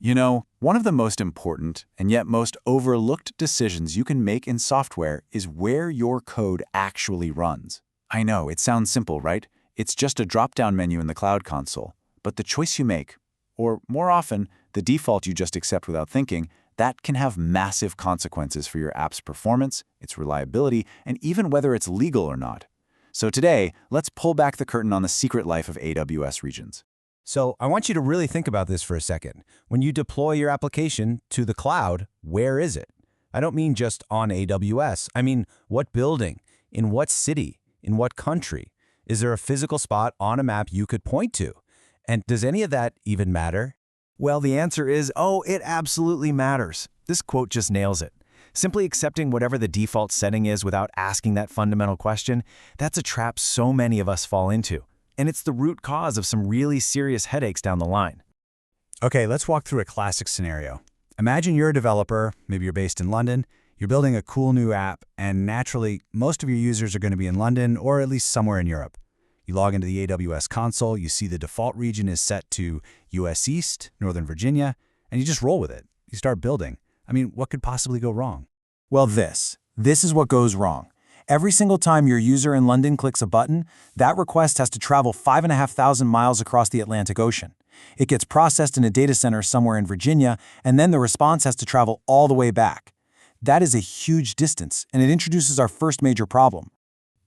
You know, one of the most important and yet most overlooked decisions you can make in software is where your code actually runs. I know, it sounds simple, right? It's just a drop-down menu in the Cloud Console. But the choice you make, or more often, the default you just accept without thinking, that can have massive consequences for your app's performance, its reliability, and even whether it's legal or not. So today, let's pull back the curtain on the secret life of AWS regions. So I want you to really think about this for a second. When you deploy your application to the cloud, where is it? I don't mean just on AWS. I mean, what building? In what city? In what country? Is there a physical spot on a map you could point to? And does any of that even matter? Well, the answer is, it absolutely matters. This quote just nails it. Simply accepting whatever the default setting is without asking that fundamental question, that's a trap so many of us fall into. And it's the root cause of some really serious headaches down the line. Okay, let's walk through a classic scenario. Imagine you're a developer, maybe you're based in London, you're building a cool new app, and naturally, most of your users are going to be in London or at least somewhere in Europe. You log into the AWS console, you see the default region is set to US East, Northern Virginia, and you just roll with it. You start building. I mean, what could possibly go wrong? Well, this is what goes wrong. Every single time your user in London clicks a button, that request has to travel 5,500 miles across the Atlantic Ocean. It gets processed in a data center somewhere in Virginia, and then the response has to travel all the way back. That is a huge distance, and it introduces our first major problem.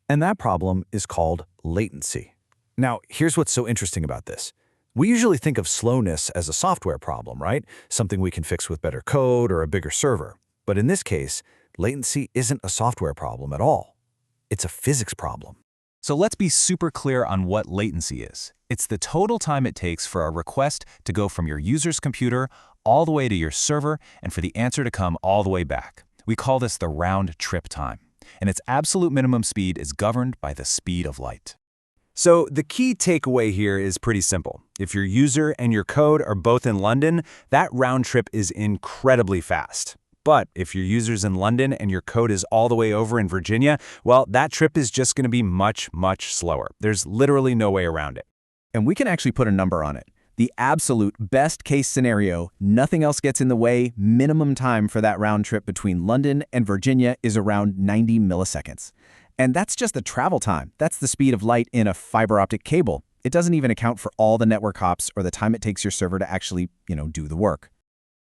And that problem is called latency. Now, here's what's so interesting about this. We usually think of slowness as a software problem, right? Something we can fix with better code or a bigger server. But in this case, latency isn't a software problem at all. It's a physics problem. So let's be super clear on what latency is. It's the total time it takes for a request to go from your user's computer all the way to your server and for the answer to come all the way back. We call this the round trip time. And its absolute minimum speed is governed by the speed of light. So the key takeaway here is pretty simple. If your user and your code are both in London, that round trip is incredibly fast. But if your user's in London and your code is all the way over in Virginia, well, that trip is just going to be much, much slower. There's literally no way around it. And we can actually put a number on it. The absolute best case scenario, nothing else gets in the way, minimum time for that round trip between London and Virginia is around 90 milliseconds. And that's just the travel time. That's the speed of light in a fiber optic cable. It doesn't even account for all the network hops or the time it takes your server to actually, do the work.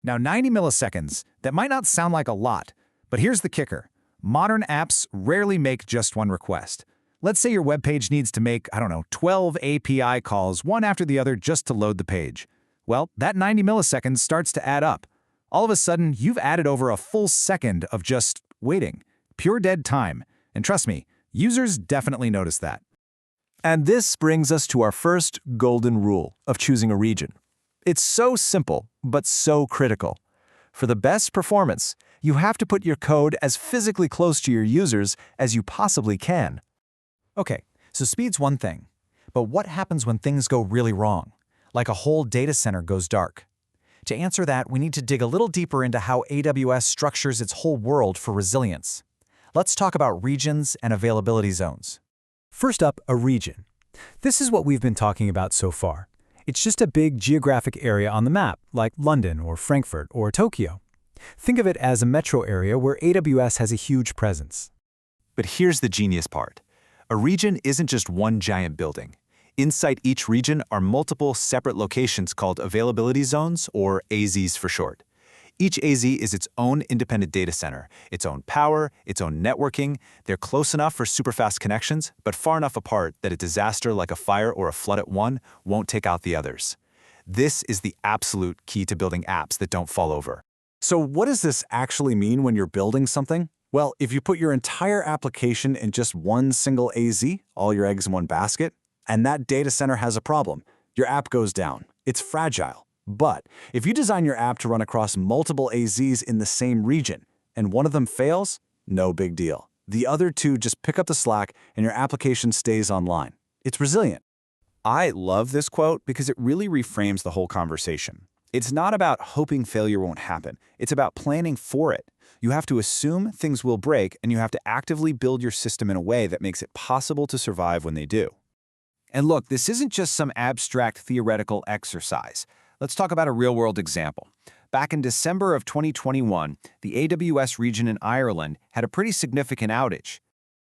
Now, 90 milliseconds, that might not sound like a lot, but here's the kicker. Modern apps rarely make just one request. Let's say your web page needs to make, 12 API calls, one after the other, just to load the page. Well, that 90 milliseconds starts to add up. All of a sudden, you've added over a full second of just waiting. Pure dead time. And trust me, users definitely notice that. And this brings us to our first golden rule of choosing a region. It's so simple, but so critical. For the best performance, you have to put your code as physically close to your users as you possibly can. Okay, so speed's one thing. But what happens when things go really wrong? Like a whole data center goes dark? To answer that, we need to dig a little deeper into how AWS structures its whole world for resilience. Let's talk about regions and availability zones. First up, a region. This is what we've been talking about so far. It's just a big geographic area on the map, like London or Frankfurt or Tokyo. Think of it as a metro area where AWS has a huge presence. But here's the genius part. A region isn't just one giant building. Inside each region are multiple separate locations called availability zones, or AZs for short. Each AZ is its own independent data center, its own power, its own networking. They're close enough for super fast connections, but far enough apart that a disaster like a fire or a flood at one won't take out the others. This is the absolute key to building apps that don't fall over. So what does this actually mean when you're building something? Well, if you put your entire application in just one single AZ, all your eggs in one basket, and that data center has a problem, your app goes down. It's fragile. But if you design your app to run across multiple AZs in the same region, and one of them fails, no big deal. The other two just pick up the slack and your application stays online. It's resilient. I love this quote because it really reframes the whole conversation. It's not about hoping failure won't happen. It's about planning for it. You have to assume things will break, and you have to actively build your system in a way that makes it possible to survive when they do. And look, this isn't just some abstract theoretical exercise. Let's talk about a real-world example. back in December of 2021, the AWS region in Ireland had a pretty significant outage.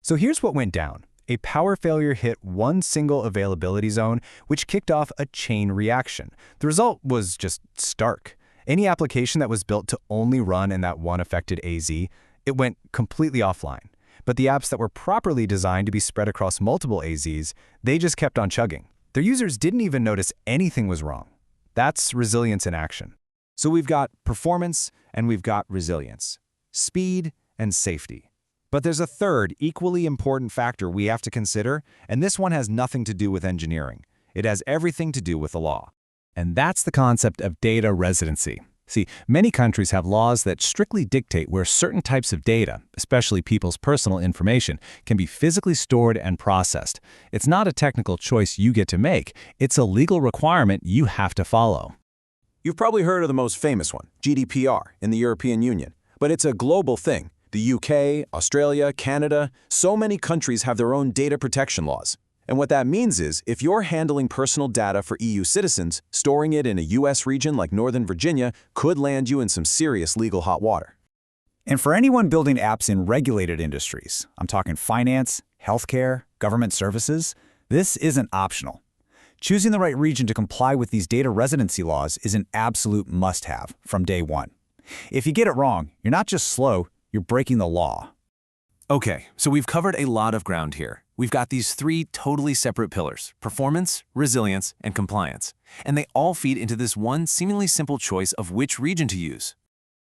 So here's what went down. A power failure hit one single availability zone, which kicked off a chain reaction. The result was just stark. Any application that was built to only run in that one affected AZ, it went completely offline. But the apps that were properly designed to be spread across multiple AZs, they just kept on chugging. Their users didn't even notice anything was wrong. That's resilience in action. So we've got performance and we've got resilience, speed and safety. But there's a third, equally important factor we have to consider, and this one has nothing to do with engineering. It has everything to do with the law. And that's the concept of data residency. See, many countries have laws that strictly dictate where certain types of data, especially people's personal information, can be physically stored and processed. It's not a technical choice you get to make. It's a legal requirement you have to follow. You've probably heard of the most famous one, GDPR, in the European Union. But it's a global thing. The UK, Australia, Canada, so many countries have their own data protection laws. And what that means is, if you're handling personal data for EU citizens, storing it in a US region like Northern Virginia could land you in some serious legal hot water. And for anyone building apps in regulated industries, I'm talking finance, healthcare, government services, this isn't optional. Choosing the right region to comply with these data residency laws is an absolute must-have from day one. If you get it wrong, you're not just slow, you're breaking the law. Okay, so we've covered a lot of ground here. We've got these three totally separate pillars: performance, resilience, and compliance. And they all feed into this one seemingly simple choice of which region to use.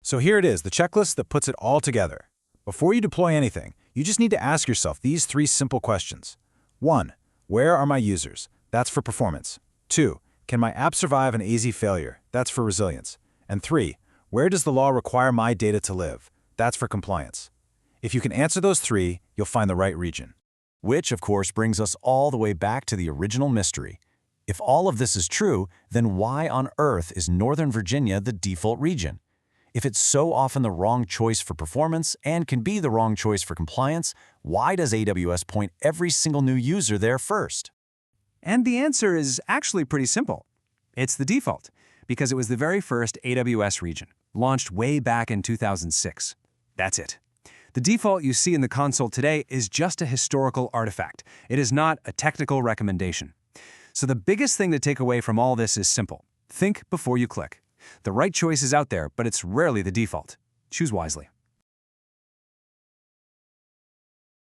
So here it is, the checklist that puts it all together. Before you deploy anything, you just need to ask yourself these three simple questions. 1. Where are my users? That's for performance. 2. Can my app survive an AZ failure? That's for resilience. And 3. Where does the law require my data to live? That's for compliance. If you can answer those three, you'll find the right region. Which, of course, brings us all the way back to the original mystery. If all of this is true, then why on earth is Northern Virginia the default region? If it's so often the wrong choice for performance and can be the wrong choice for compliance, why does AWS point every single new user there first? And the answer is actually pretty simple. It's the default, because it was the very first AWS region, launched way back in 2006. That's it. The default you see in the console today is just a historical artifact. It is not a technical recommendation. So the biggest thing to take away from all this is simple. Think before you click. The right choice is out there, but it's rarely the default. Choose wisely.